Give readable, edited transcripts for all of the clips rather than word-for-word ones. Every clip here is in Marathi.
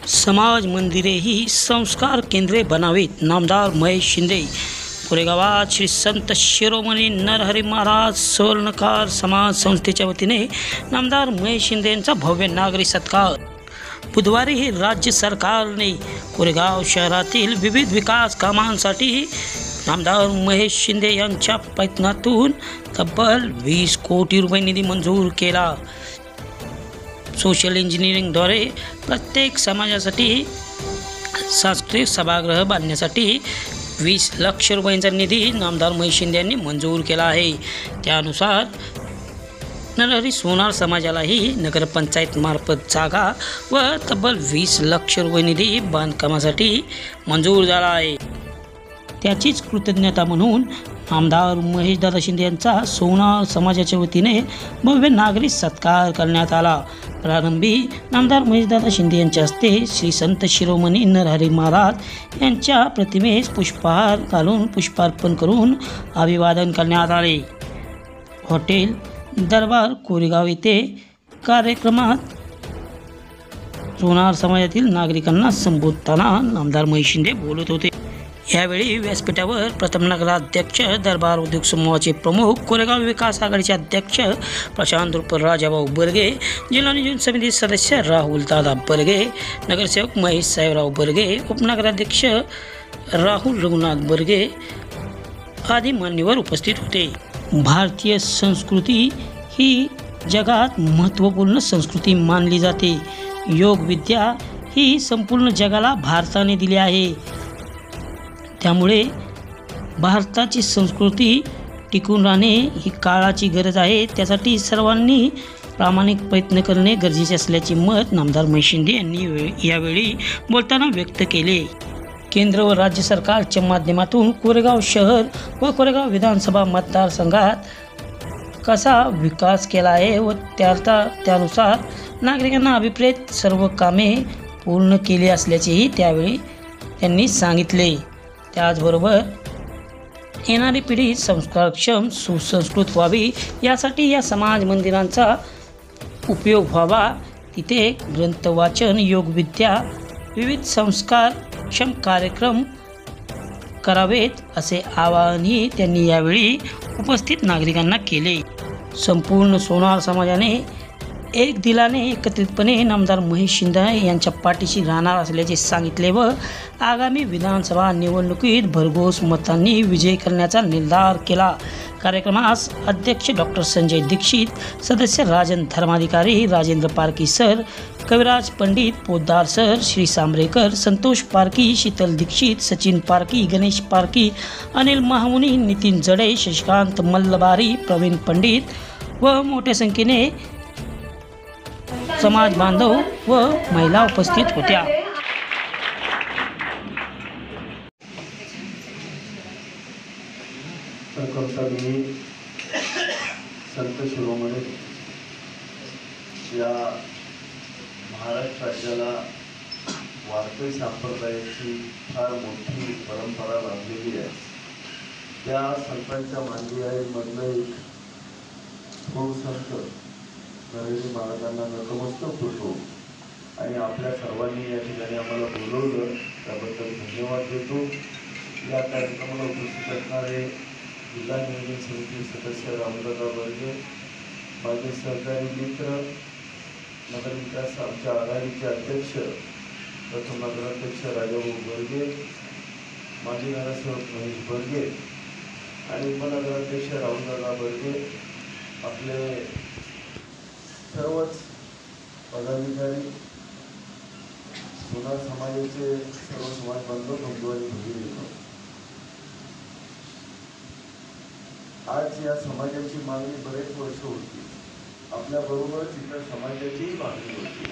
समाज मंदिरे ही संस्कार केंद्रे बनावीत. नामदार महेश शिंदे. कोरेगावात श्री संत शिरोमणी नरहरी महाराज स्वर्णकार समाज संस्थेच्या वतीने नामदार महेश शिंदे यांचा भव्य नागरी सत्कार. बुधवारी ही राज्य सरकारने कोरेगाव शहरातील विविध विकास कामांसाठी नामदार महेश शिंदे यांच्या प्रयत्नातून तब्बल 20 कोटी रुपये निधी मंजूर केला. सोशल इंजिनिअरिंगद्वारे प्रत्येक समाजासाठी सांस्कृतिक सभागृह बांधण्यासाठी 20 लाख रुपयांचा निधी नामदार महेश शिंदे यांनी मंजूर केला आहे. त्यानुसार नरहरी सोनार समाजालाही नगरपंचायत मार्फत जागा व तब्बल 20 लाख रुपये निधी बांधकामासाठी मंजूर झाला आहे. त्याचीच कृतज्ञता म्हणून नामदार महेशदादा शिंदे यांचा सोनार समाजाच्या वतीने भव्य नागरी सत्कार करण्यात आला. प्रारंभी नामदार महेशदादा शिंदे यांच्या हस्ते श्री संत शिरोमणी नरहरी महाराज यांच्या प्रतिमेस पुष्पहार घालून पुष्पार्पण करून अभिवादन करण्यात आले. हॉटेल दरबार कोरेगाव येथे कार्यक्रमात सोनार समाजातील नागरिकांना संबोधताना नामदार महेश शिंदे बोलत होते. यावेळी व्यासपीठावर प्रथम नगराध्यक्ष दरबार उद्योग समूहाचे प्रमुख, कोरेगाव विकास आघाडीचे अध्यक्ष प्रशांत उर्फ राजाभाऊ बर्गे, जिल्हा नियोजन समिती सदस्य राहुल दादा बर्गे, नगरसेवक महेश साहेबराव बर्गे, उपनगराध्यक्ष राहुल रघुनाथ बर्गे आदी मान्यवर उपस्थित होते. भारतीय संस्कृती ही जगात महत्त्वपूर्ण संस्कृती मानली जाते. योग विद्या ही संपूर्ण जगाला भारताने दिली आहे. त्यामुळे भारताची संस्कृती टिकून राहणे ही काळाची गरज आहे. त्यासाठी सर्वांनी प्रामाणिक प्रयत्न करणे गरजेचे असल्याचे मत नामदार महेश शिंदे यांनी यावेळी बोलताना व्यक्त केले. केंद्र व राज्य सरकारच्या माध्यमातून कोरेगाव शहर व कोरेगाव विधानसभा मतदारसंघात कसा विकास केला आहे व त्यानुसार नागरिकांना अभिप्रेत सर्व कामे पूर्ण केली असल्याचेही त्यावेळी त्यांनी सांगितले. त्याचबरोबर येणारी पिढी संस्कारक्षम सुसंस्कृत व्हावी यासाठी या समाज मंदिरांचा उपयोग व्हावा. तिथे ग्रंथवाचन, योगविद्या, विविध संस्कारक्षम कार्यक्रम करावेत असे आवाहनही त्यांनी यावेळी उपस्थित नागरिकांना केले. संपूर्ण सोनार समाजाने एक दिलाने एकत्रितपणे नामदार महेश शिंदे यांच्या पाठीशी राहणार असल्याचे सांगितले व आगामी विधानसभा निवडणुकीत भरघोस मतांनी विजय करण्याचा निर्धार केला. कार्यक्रमास अध्यक्ष डॉक्टर संजय दीक्षित, सदस्य राजन धर्माधिकारी, राजेंद्र पारकी सर, कविराज पंडित, पोद्दार सर, श्री सांबरेकर, संतोष पारकी, शीतल दीक्षित, सचिन पारकी, गणेश पारकी, अनिल महामुनी, नितीन जडे, शशिकांत मल्लबारी, प्रवीण पंडित व मोठ्या संख्येने समाज बांधव व महिला उपस्थित होत्या. संत शिरोमणी या महाराष्ट्र राज्याला वारकरी संप्रदायाची फार मोठी परंपरा लाभलेली आहे. त्या संतांच्या मांदियाळीमधलं एक थोर संत नरहरी महाराजांना नतमस्तक होतो आणि आपल्या सर्वांनी या ठिकाणी आम्हाला बोलवलं त्याबद्दल धन्यवाद देतो. या कार्यक्रमाला उपस्थित असणारे जिल्हा नियोजन समिती सदस्य रामदादा बर्गे, माझे सहकारी मित्र, नगरविकास आमच्या आघाडीचे अध्यक्ष प्रथम नगराध्यक्ष राजाभाऊ बर्गे, माजी नगरसेवक महेश बर्गे आणि उपनगराध्यक्ष रामदादा बर्गे, आपले सर्वच पदाधिकारी, सोनार समाजाचे सर्व समाज बांधव, बंधू आणि भगिनी, आज या समाजाची मागणी बरेच वर्ष होती. आपल्याबरोबरच इतर समाजाचीही मागणी होती.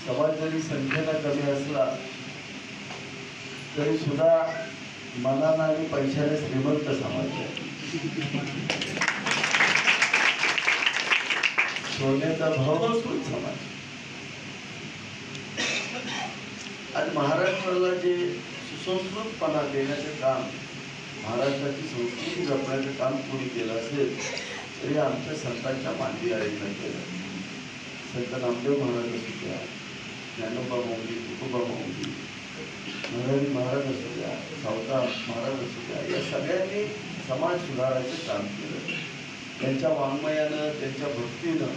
समाज जरी संख्येनं कमी असला तरी सुद्धा मनानं आणि पैशाने श्रीमंत समाज आहे. सोन्याचा भाव असतो समाज. आणि महाराष्ट्राला जे सुसंस्कृतपणा देण्याचे काम, महाराष्ट्राची संस्कृती जपण्याचे काम कोणी केलं असेल तरी आमच्या संतांच्या मांडीआळीनं केलं. संत नामदेव महाराज असू द्या, ज्ञानोबा नरहरी महाराज असू द्या, सावता महाराज असू द्या, या सगळ्यांनी समाज सुधारायचं काम केलं. त्यांच्या वाङ्मयानं, त्यांच्या भक्तीनं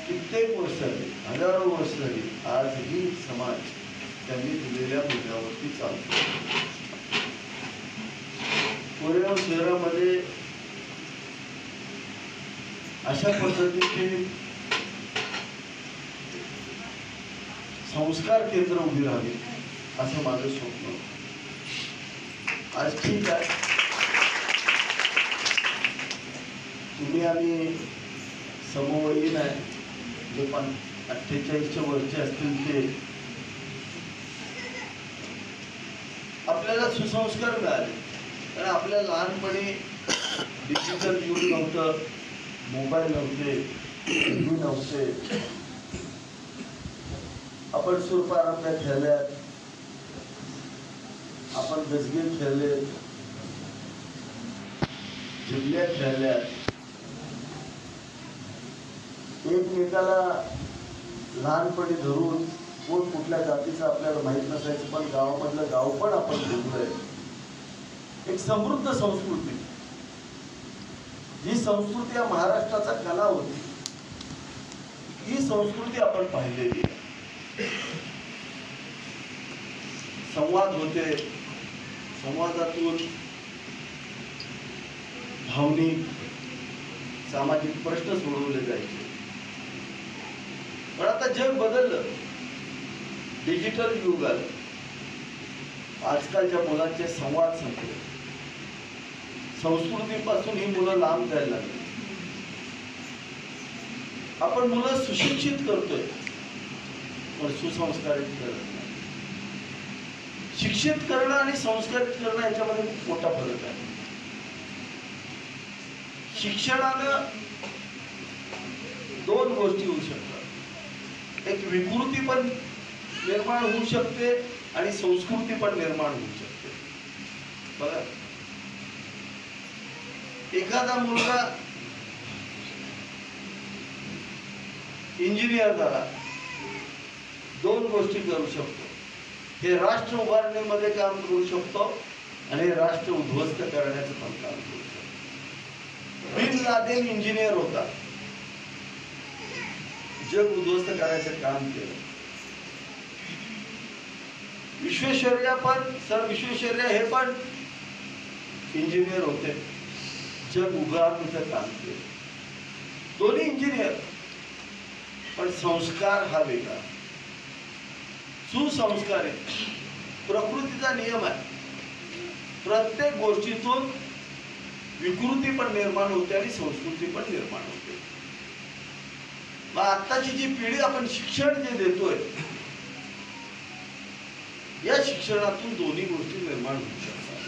कित्येक वर्ष झाली, हजारो वर्ष झाली, आजही समाज त्यांनी दिलेल्या मुद्द्यावरती चालतो. कोरेगाव शहरामध्ये अशा पद्धतीचे संस्कार केंद्र उभी राहावी असं माझं स्वप्न. आज ठीक आहे, तुम्ही आम्ही समवयीन आहे, जे पण 48च्या वरचे असतील ते, आपल्याला सुसंस्कार मिळाले. कारण आपल्या लहानपणी डिजिटल युग नव्हतं, मोबाईल नव्हते, टीव्ही नव्हते. आपण सुरपारंब्या खेळल्यात, आपण गजगे खेळले, झिल्ल्या खेळल्यात. एकमेकाला लहानपणी धरून कोण कुठल्या जातीचं आपल्याला माहीत नसायचं, पण गावामधलं गाव पण आपण बोललोय. एक समृद्ध संस्कृती, जी संस्कृती या महाराष्ट्राचा कला होती, ही संस्कृती आपण पाहिलेली आहे. संवाद होते, संवादातून भावनिक सामाजिक प्रश्न सोडवले जायचे. पण आता जग बदललं, डिजिटल युग आलं. आजकालच्या मुलांचे संवाद संपले, संस्कृतीपासून ही मुलं लांब जायला लागली. आपण मुलं सुशिक्षित करतोय, पण सुसंस्कारित करत नाही. शिक्षित करणं आणि संस्कारित करणं याच्यामध्ये खूप मोठा फरक आहे. शिक्षणानं दोन गोष्टी होऊ शकतात. एक विकृती पण निर्माण होऊ शकते आणि संस्कृती पण निर्माण होऊ शकते. बघा, एखादा मुलगा इंजिनियर झाला, दोन गोष्टी करू शकतो. हे राष्ट्र उभारणीमध्ये काम करू शकतो आणि राष्ट्र उद्ध्वस्त करण्याचं पण काम करू शकतो. बिन लादेन इंजिनियर होता, जग उद्ध्वस्त करायचं काम केलं. विश्वेश्वरय्या पण, सर विश्वेश्वरय्या हे पण इंजिनियर होते, जग उभारणीचं काम केलं. दोन्ही इंजिनियर, पण संस्कार हा वेगळा. सुसंस्कार आहे, प्रकृतीचा नियम आहे. प्रत्येक गोष्टीतून विकृती पण निर्माण होते आणि संस्कृती पण निर्माण होते. मग आत्ताची जी पिढी आपण शिक्षण जे देतोय, या शिक्षणातून दोन्ही गोष्टी निर्माण होऊ शकतात.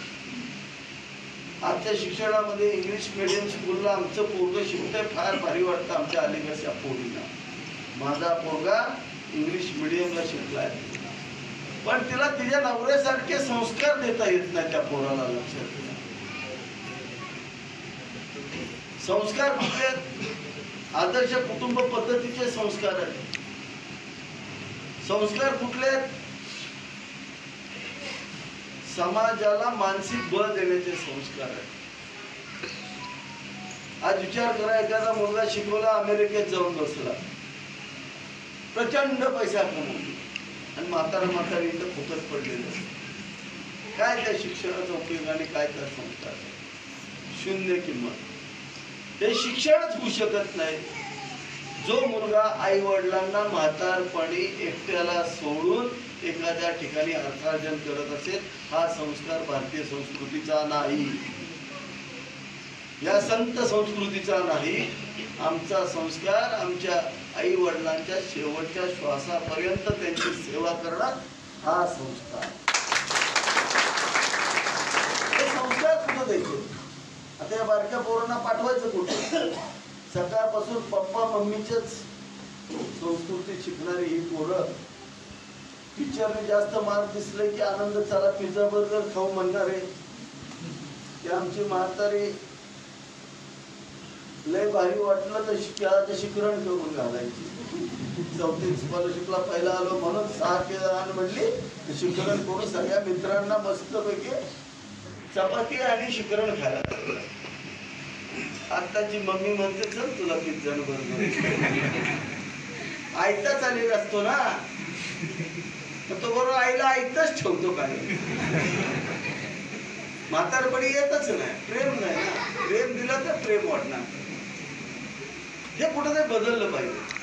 आजच्या शिक्षणामध्ये इंग्लिश मीडियम स्कूलला आमचं पोरगं शिकतंय, फार भारी वाटतं आमच्या अलीकडच्या पोरीला. माझा पोरगा इंग्लिश मीडियमला शिकलाय, पण तिला तिच्या नवऱ्यासारखे संस्कार देता येत नाही त्या पोराला. लक्षात घ्या, संस्कार कुठले? आदर्श कुटुंब पद्धतीचे संस्कार आहेत. संस्कार कुठले? समाजाला मानसिक बळ देण्याचे संस्कार आहेत. आज विचार करा, एखादा मुलगा शिकवला, अमेरिकेत जाऊन बसला, प्रचंड पैसा कमवतो आणि म्हातारी इथं फुकट पडलेलं. काय त्या शिक्षणाचा उपयोग आणि काय त्या संस्कार? शून्य किंमत. हे शिक्षणच होऊ शकत नाही. जो मुलगा आई वडिलांना म्हातारपणी एकट्याला सोडून एखाद्या ठिकाणी अर्थार्जन करत असेल, हा संस्कार भारतीय संस्कृतीचा नाही, या संत संस्कृतीचा नाही. आमचा संस्कार आमच्या आई वडिलांच्या शेवटच्या श्वासापर्यंत त्यांची सेवा करणं हा संस्कार. हे संस्कार कुठं द्यायचे? आता या बारक्या पोरांना पाठवायचं कुठे? सकाळपासून पप्पा मम्मीच्याच संस्कृती शिकणारी ही पोरं टीचरने जास्त मार्क दिसले की आनंद, चला पिझ्झा बर्गर खाऊ म्हणणारे. की आमची म्हातारी लय भारी वाटलं तर केळाचं शिकरण करून घालायची. 4थी स्कॉलरशिपला पहिला आलो म्हणून 6 केळं आण म्हणली, शिकरण करून सगळ्या मित्रांना मस्तपैकी चपाती आणि शिकरण खायला लागलं. आताची मम्मी म्हणते चल तुला पिझ्झान बरोबर आयताच आलेला असतो ना, तो बरोबर आईला आयताच ठेवतो काय. म्हातारपणी येतच नाही, प्रेम नाही ना. प्रेम दिलं तर प्रेम वाटणार. हे कुठं बदललं पाहिजे.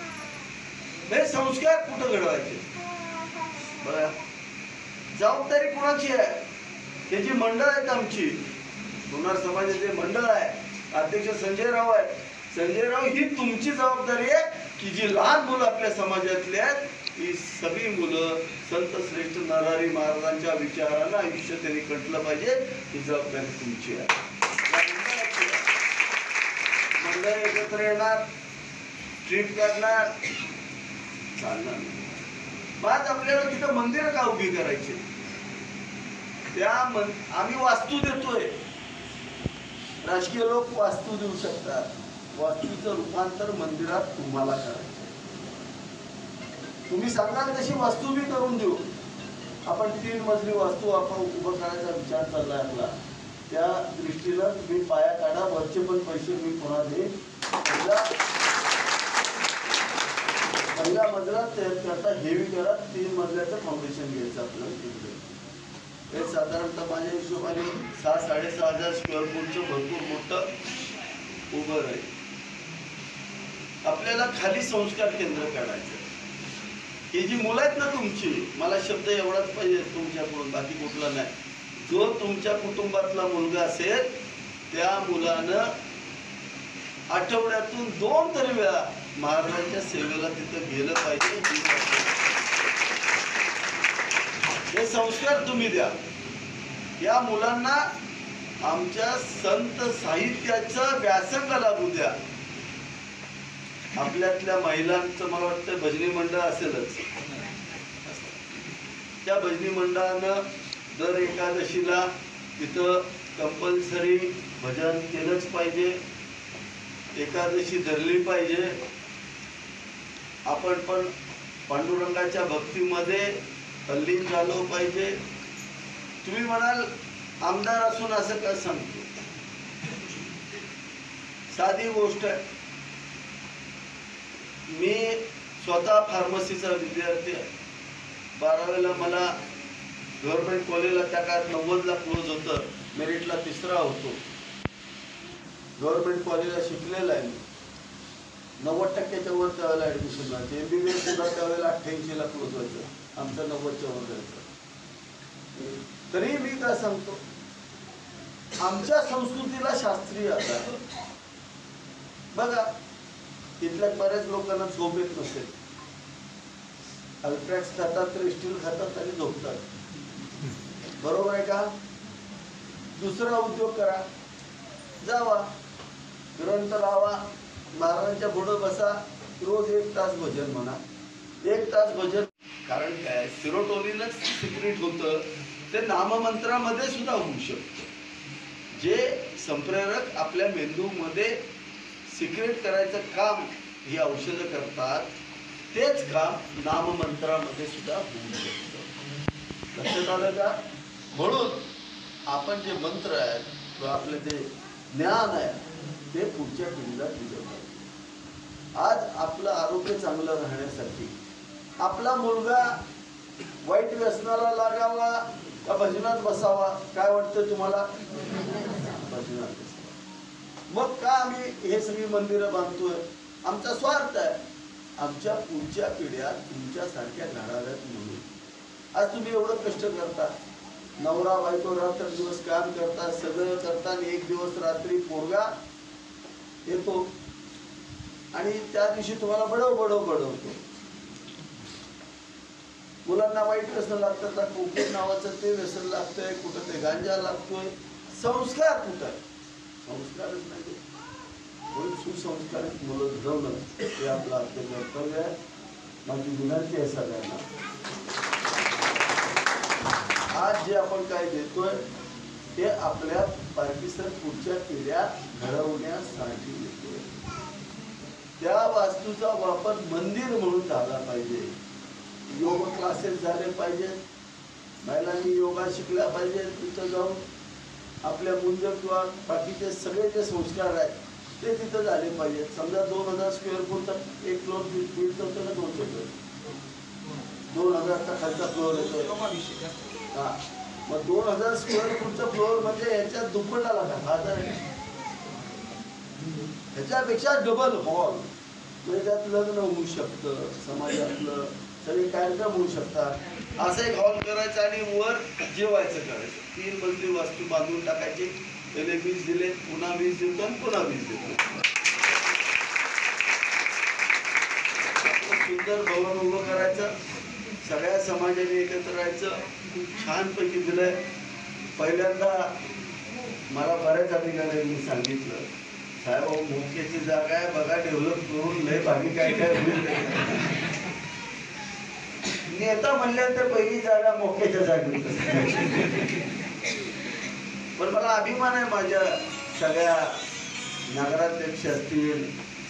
हे संस्कार कुठं घडवायचे बघा. जबाबदारी कोणाची आहे? त्याची मंडळ आहेत आमची. लोणार समाजाचे मंडळ आहे, अध्यक्ष संजय राव आहे. संजय राव ही तुमची जबाबदारी आहे की जी लहान मुलं आपल्या समाजातली आहेत ही सगळी मुलं संत श्रेष्ठ नरहरी महाराजांच्या विचारानं आयुष्य त्यांनी कटलं पाहिजे. ही जबाबदारी तुमची आहे. मंडळ एकत्र येणार, ट्रिप करणार, चालणार. आज आपल्याला तिथं मंदिर का उभी करायची? आम्ही वास्तू देतोय. राजकीय लोक वास्तू देऊ शकतात. वास्तूचं रूपांतर मंदिरात तुम्हाला करायचं. तुम्ही सांगाल तशी वास्तू बी करून देऊ. आपण 3 मजली वास्तू आपण उभं करायचा विचार चाललाय आपला. त्या दृष्टीनं तुम्ही पाया काढा. वरचे पण पैसे मी पुन्हा देईन. पहिला मजला त्याचा हेवी करा. 3 मजल्याचं फाउंडेशन घ्यायचं आपल्याला तिकडे. हे साधारणतः माझ्या हिशोबाने 6-6,500 स्क्वेअर फूटचं भरपूर मोठं उभं आहे. आपल्याला खाली संस्कार केंद्र काढायचं. ही जी मुलं आहेत ना तुमची, मला शब्द एवढाच पाहिजे तुमच्याकडून, बाकी कुठला नाही. जो तुमच्या कुटुंबातला मुलगा असेल त्या मुलानं आठवड्यातून 2 तरी वेळा महाराजांच्या सेवेला तिथं गेलं पाहिजे. हे संस्कार तुम्ही द्या. या मुलांना आमच्या संत साहित्याचं व्यासंग लागू द्या. आपल्यातल्या महिलांचं मला वाटतं भजनी मंडळ असेलच. त्या भजनी मंडळानं दर एकादशीला तिथं कंपल्सरी भजन केलंच पाहिजे. एकादशी धरली पाहिजे. आपण पण पांडुरंगाच्या भक्तीमध्ये तल्लीन झालो पाहिजे. तुम्ही म्हणाल आमदार असून असं काय सांगतो? साधी गोष्ट आहे. मी स्वतः फार्मसीचा विद्यार्थी आहे. 12वीला मला गव्हर्नमेंट कॉलेजला त्या काळात 90ला क्लोज होतं. मेरिटला 3रा होतो. गव्हर्नमेंट कॉलेजला शिकलेला आहे मी. 90% वर त्यावेळेला ऍडमिशन व्हायचं. MBBS सुद्धा त्यावेळेला 88ला क्लोज व्हायचं. आमचं 90च्या वर जायचं. तरी मी काय सांगतो, आमच्या संस्कृतीला शास्त्रीय आधार बघा. तिथल्या बऱ्याच लोकांना झोप येत नसेल. अल्ट्रॅक्स खातात तर स्टील खातात आणि झोपतात. बरोबर आहे का? दुसरा उद्योग करा. जावा, ग्रंथ लावा, महाराजांच्या पुढं बसा. रोज 1 तास भजन म्हणा. 1 तास भजन. कारण काय, सिरोटोनिनच सिक्रेट होतं. ते नाममंत्रामध्ये सुद्धा होऊ शकतं. जे संप्रेरक आपल्या मेंदूमध्ये सिक्रेट करायचं काम ही औषधं करतात, तेच काम नाममंत्रामध्ये सुद्धा होऊ शकतं. लक्षात आलं का? म्हणून आपण जे मंत्र आहेत किंवा आपलं जे ज्ञान आहे ते पुढच्या पिढीला दिलं पाहिजे. आज आपलं आरोग्य चांगलं राहण्यासाठी आपला मुलगा वाईट व्यसनाला लागावा का भजनात बसावा? काय वाटतं तुम्हाला? भजनात बसावा. मग का आम्ही हे सगळी मंदिरं बांधतोय? आमचा स्वार्थ आहे. आमच्या पुढच्या पिढ्या तुमच्यासारख्या घडाव्यात म्हणून. आज तुम्ही एवढं कष्ट करता, नवरा बायको रात्र दिवस काम करता, सगळं करता, आणि 1 दिवस रात्री पोरगा येतो आणि त्या दिवशी तुम्हाला बडवतो. मुलांना वाईट व्यसन लागतात. कोकेन नावाचं ते व्यसन लागतंय, कुठं ते गांजा लागतोय. संस्कार कुठं आहे? संस्कारच नाही. सुसंस्कारित मुलं घडवणं हे आपलं कर्तव्य आहे. माझी विनंती आहे सगळ्यांना, आज जे आपण काय देतोय ते आपल्या पार्किसन पुढच्या पिढ्या घडवण्यासाठी येतोय. त्या वास्तूचा वापर मंदिर म्हणून झाला पाहिजे. योग क्लासेस झाले पाहिजेत, महिलांनी योगा शिकल्या पाहिजे. तिथं जाऊन आपल्या मुंज किंवा बाकीचे सगळे जे संस्कार आहेत ते तिथं झाले पाहिजेत. समजा 2000 स्क्वेअर फूटचा एक फ्लोअर बिल्ड करतो ना, 2000चा खालचा फ्लोअर येतो. हा, मग 2000 स्क्वेअर फूटचा फ्लोअर म्हणजे याच्यात दुप्पटाला का 1000, ह्याच्यापेक्षा डबल हॉल. म्हणजे त्यात लग्न होऊ शकतं, समाजातलं सगळे कार्यक्रम होऊ शकतात. असं एक हॉल करायचं आणि वर जेवायचं करायचं. 3 मजली वास्तू बांधून टाकायची. पहिले 20 दिले, पुन्हा 20 देतो आणि पुन्हा 20 देतो. सुंदर भवन उभं करायचं. सगळ्या समाजाने एकत्र राहायचं. खूप छानपैकी दिलंय. पहिल्यांदा मला बऱ्याच अधिकाऱ्यांनी सांगितलं, साहेब मोक्याची जागा आहे बघा, डेव्हलप करून लय भारी काय काय होईल. नेता म्हणल्यानंतर पहिली जागा मोक्याच्या जागी. पण मला अभिमान आहे माझ्या सगळ्या नगराध्यक्ष असतील,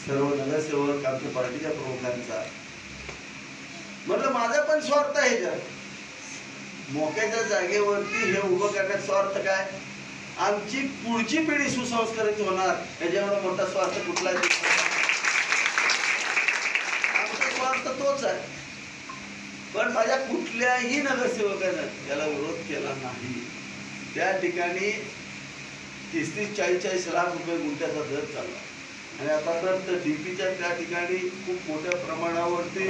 सर्व नगरसेवक, आमच्या पार्टीच्या प्रमुखांचा. म्हटलं माझा पण स्वार्थ आहे ह्याच्यात. मोक्याच्या जागेवरती हे उभं करण्यात स्वार्थ काय? आमची पुढची पिढी सुसंस्कारित होणार, याच्यावर मोठा स्वार्थ कुठलाच. आमचा स्वार्थ तोच आहे. पण माझ्या कुठल्याही नगरसेवकानं याला विरोध केला नाही. त्या ठिकाणी 30-40 लाख रुपये गुंठ्याचा दर चालला. आणि आता तर डीपीच्या त्या ठिकाणी खूप मोठ्या प्रमाणावरती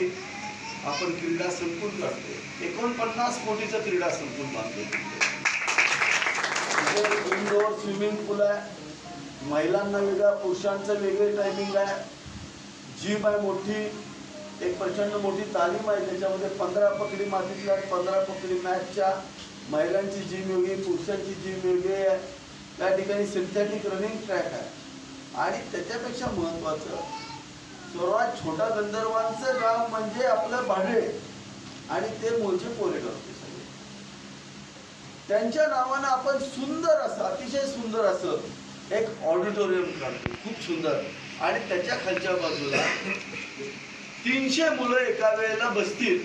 आपण क्रीडा संकुल काढतोय. 49 कोटीचं क्रीडा संकुल बांधतोय. इंडोर स्विमिंग पूल आहे, महिलांना वेगळा, पुरुषांचं वेगळे टायमिंग आहे, जिम आहे मोठी, एक प्रचंड मोठी तालीम आहे. त्याच्यामध्ये 15 पकडी मातीतल्या 15 पकडी मॅचच्या, महिलांची जिम वेगळी, पुरुषांची जिम वेगळी आहे. त्या ठिकाणी सिंथेटिक रनिंग ट्रॅक आहे. आणि त्याच्यापेक्षा महत्त्वाचं, सर्वात छोटा गंधर्वांचं गाव म्हणजे आपलं भाडे, आणि ते मूळचे कोरेगावचे सगळे. त्यांच्या नावानं आपण सुंदर असं, अतिशय सुंदर असं एक ऑडिटोरियम काढतो, खूप सुंदर. आणि त्याच्या खालच्या बाजूला 300 मुलं एका वेळेला बसतील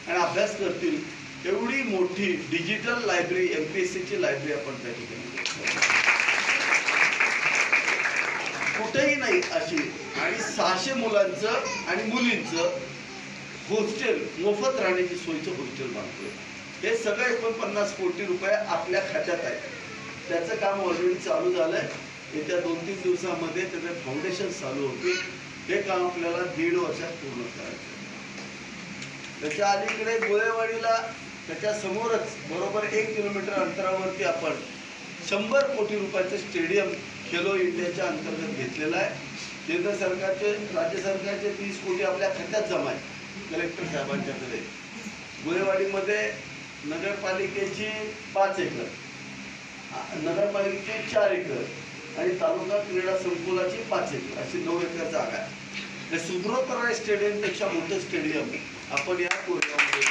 आणि अभ्यास करतील एवढी मोठी डिजिटल लायब्ररी, MPSCची लायब्ररी आपण त्या ठिकाणी कुठेही नाही अशी. आणि 600 मुलांचं आणि मुलींचं हॉस्टेल, मोफत राहण्याची सोयीचं हॉस्टेल बांधतोय. हे सगळं 49 कोटी रुपये आपल्या खात्यात आहे. त्याचं काम ऑलरेडी चालू झालंय. येत्या 2-3 दिवसामध्ये त्याचे फाउंडेशन चालू होतील. हे काम आपल्याला 1.5 वर्षात पूर्ण करायचं. त्याच्या अलीकडे गोळेवाडीला त्याच्या समोरच बरोबर 1 किलोमीटर अंतरावरती आपण 100 कोटी रुपयाचं स्टेडियम खेलो इंडियाच्या अंतर्गत घेतलेलं आहे. केंद्र सरकारचे, राज्य सरकारचे 30 कोटी आपल्या खात्यात जमा आहे कलेक्टर साहेबांच्याकडे. गोळेवाडीमध्ये नगरपालिकेची 5 एकर, नगरपालिकेची 4 एकर आणि तालुका क्रीडा संकुलाची 5 एकर अशी 9 एकर जागा आहे. सुब्रतराय स्टेडियमपेक्षा मोठं स्टेडियम आपण या कोरेगावमध्ये.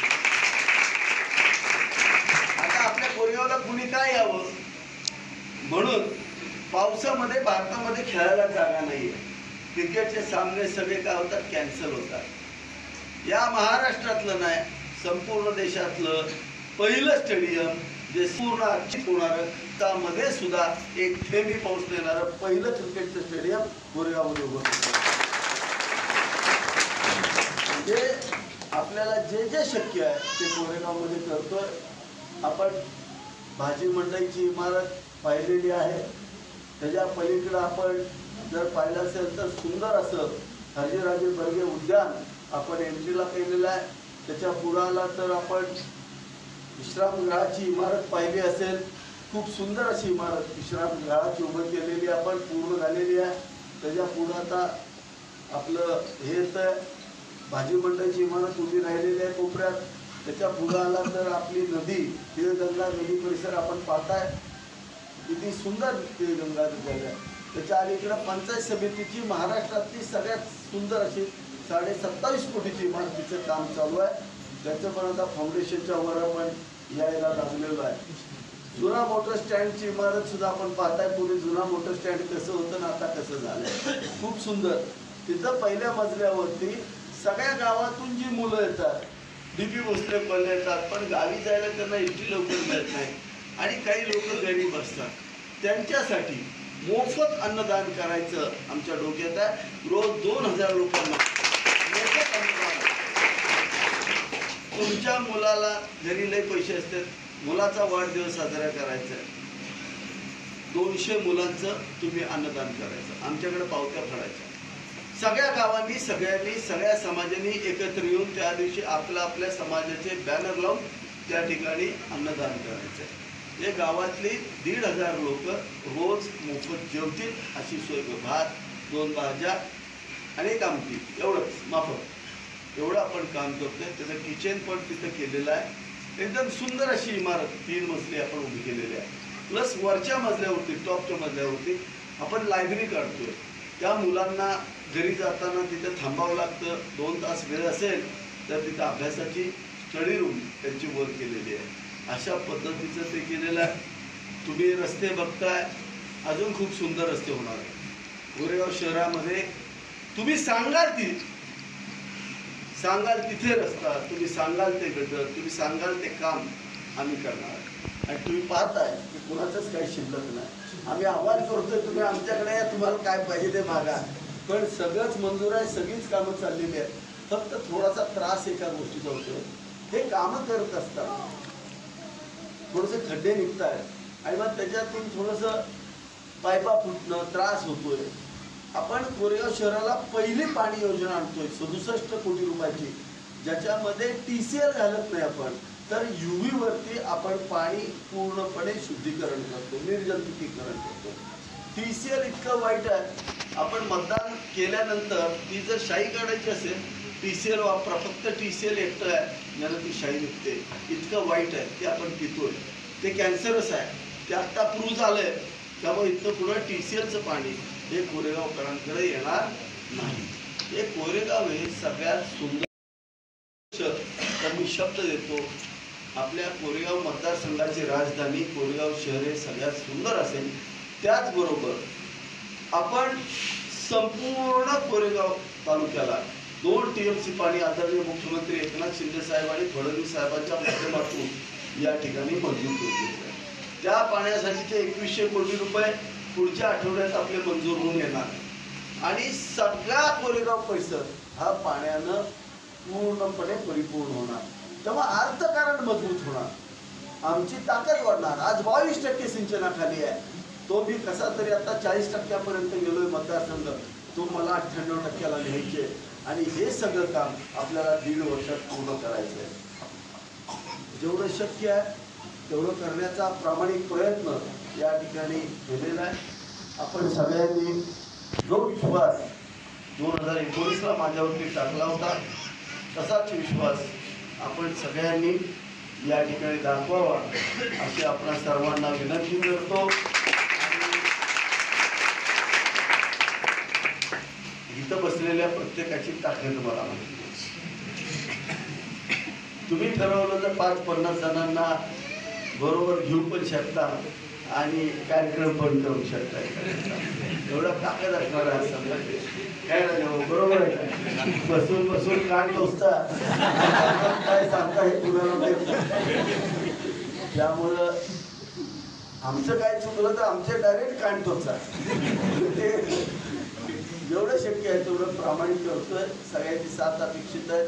आता आपल्या कोरेगावला कुणी काय यावं म्हणून पावसामध्ये भारतामध्ये खेळायला जागा नाहीये. क्रिकेटचे सामने सगळे काय होतात, कॅन्सल होतात. या महाराष्ट्रातलं नाही, संपूर्ण देशातलं पहिलं स्टेडियम जे पूर्ण आर्चित होणारं, त्यामध्ये सुद्धा एक थेंबी पाऊस देणारं पहिलं क्रिकेटचं स्टेडियम कोरेगावमध्ये उभं होतं. म्हणजे आपल्याला जे जे शक्य आहे ते कोरेगावमध्ये करतोय आपण. भाजी मंडईची इमारत पाहिलेली आहे. त्याच्या पलीकडे आपण जर पाहिलं असेल तर सुंदर असं हरजीराजे बर्गे उद्यान आपण एंट्रीला केलेलं आहे. त्याच्या पुढाला तर आपण विश्रामगृहाची इमारत पाहिली असेल. खूप सुंदर अशी इमारत विश्रामगृहाची उभी केलेली आपण, पूर्ण झालेली आहे. त्याच्या पुढं आता आपलं हे तर भाजी मंडईची इमारत उभी राहिलेली आहे कोपऱ्यात. त्याच्या पुढं आला तर आपली नदी, तिळगंगा नदी परिसर आपण पाहताय. किती सुंदर तिळगंगा नदी आहे. त्याच्या अलीकडं पंचायत समितीची महाराष्ट्रातली सगळ्यात सुंदर अशी 27.5 कोटीची इमारतीचं काम चालू आहे. त्याचं पण आता फाउंडेशनच्या वर आपण यायला लागलेलो आहे. जुना मोटर स्टँडची इमारत सुद्धा आपण पाहताय. पूर्वी जुना मोटर स्टँड कसं होतं ना आता कसं झालंय, खूप सुंदर. तिथं पहिल्या मजल्यावरती सगळ्या गावातून जी मुलं येतात, डीपी भोसले कॉलनी येतात, पण गावी जायला त्यांना इतकी लवकर मिळत नाही आणि काही लोक गरीब असतात. त्यांच्यासाठी मोफत अन्नदान करायचं आमच्या डोक्यात आहे. रोज 2000 लोकांना मोफत अन्नदान. तुमच्या मुलाला घरी लय पैसे असतात, मुलाचा वाढदिवस साजरा करायचा आहे, 200 मुलांचं तुम्ही अन्नदान करायचं. आमच्याकडे पावत्या फळायच्या. सगळ्या गावांनी, सगळ्यांनी, सगळ्या समाजांनी एकत्र येऊन त्या दिवशी आपल्या समाजाचे बॅनर लावून त्या ठिकाणी अन्नदान करायचं. हे गावातली 1500 लोक रोज मोफत जेवतील अशी सोय. भात, 2 भाज्या आणि एक आमटी, एवढंच माफक. एवढं आपण काम करतोय. त्याचं किचन पण तिथं केलेलं आहे. एकदम सुंदर अशी इमारत 3 मजली आपण उभी केलेली आहे. प्लस वरच्या मजल्यावरती, टॉपच्या मजल्यावरती आपण लायब्ररी काढतोय. त्या मुलांना घरी जाताना तिथं थांबावं लागतं. 2 तास वेळ असेल तर तिथं अभ्यासाची स्टडी रूम त्यांची वर केलेली आहे. अशा पद्धतीचं ते केलेलं आहे. तुम्ही रस्ते बघताय, अजून खूप सुंदर रस्ते होणार आहे गोरेगाव शहरामध्ये. तुम्ही सांगाल तिथे रस्ता, तुम्ही सांगाल ते गटर, तुम्ही सांगाल ते काम आम्ही करणार. आणि तुम्ही पाहताय की कुणाचंच काही शिल्लक नाही. आम्ही आवाज करतोय, तुम्ही आमच्याकडे या, तुम्हाला काय पाहिजे ते मागा. पण सगळंच मंजूर आहे, सगळीच कामं चाललेली आहेत. फक्त थोडासा त्रास एका गोष्टीचा होतोय. हे कामं करत असतात थोडेसे खड्डे निघत आहेत आणि मग त्याच्यातून थोडंसं पायपा फुटणं, त्रास होतोय. आपण कोरेगाव शहराला पहिली पाणी योजना आणतोय 67 कोटी रुपयाची, ज्याच्यामध्ये TCL घालत नाही आपण, तर UV वरती आपण पाणी पूर्णपणे शुद्धीकरण करतो, निर्जंतुकीकरण करतो. TCL इतकं वाईट आहे. आपण मतदान केल्यानंतर ती जर शाई काढायची असेल, TCL वापरा. फक्त TCL एकटं आहे ज्यानं ती शाई निघते. इतकं वाईट आहे ते आपण पितोय. ते कॅन्सरस आहे. ते आत्ता प्रूव्ह झालंय. त्यामुळे इथं पुढं TCLचं पाणी हे कोरेगावकरांकडे येणार नाही. हे कोरेगाव हे सगळ्यात सुंदर. तर मी शब्द देतो, आपल्या कोरेगाव मतदारसंघाची राजधानी कोरेगाव शहर हे सगळ्यात सुंदर असेल. त्याचबरोबर आपण संपूर्ण कोरेगाव तालुक्याला 2 TMC पाणी आदरणीय मुख्यमंत्री एकनाथ शिंदे साहेब आणि फडणवीस साहेबांच्या माध्यमातून या ठिकाणी मंजूर केले. त्या पाण्यासाठीचे 2100 कोटी रुपये पुढच्या आठवड्यात आपले मंजूर होऊन येणार आणि सगळा कोरेगाव परिसर हा पाण्यानं पूर्णपणे परिपूर्ण होणार. तेव्हा अर्थकारण मजबूत होणार, आमची ताकद वाढणार. आज 22% सिंचनाखाली आहे. तो मी कसा तरी आता 40% गेलोय मतदारसंघ. तो मला 98% न्यायचे आणि हे सगळं काम आपल्याला 1.5 वर्षात पूर्ण करायचं आहे. जेवढं शक्य आहे तेवढं करण्याचा प्रामाणिक प्रयत्न या ठिकाणी केलेला आहे. आपण सगळ्यांनी जो विश्वास 2019ला माझ्यावरती टाकला होता तसाच विश्वास आपण सगळ्यांनी या ठिकाणी दाखवावा अशी आपणा सर्वांना विनंती करतो. इथं बसलेल्या प्रत्येकाची ताकद मला माहिती. तुम्ही ठरवलं तर 5-50 जणांना बरोबर घेऊ पण शकता आणि कार्यक्रम पण करू शकता. एवढा ताकद असणार आहे. काय नाही बरोबर आहे का? बसून बसून कान टोचता काय सांगता हे कुणाला माहिती. त्यामुळं आमचं काय चुकलं तर आमचे डायरेक्ट कान टोचा. जेवढं शक्य आहे तेवढं प्रामाणिक करतोय. सगळ्यांची साथ अपेक्षित आहे.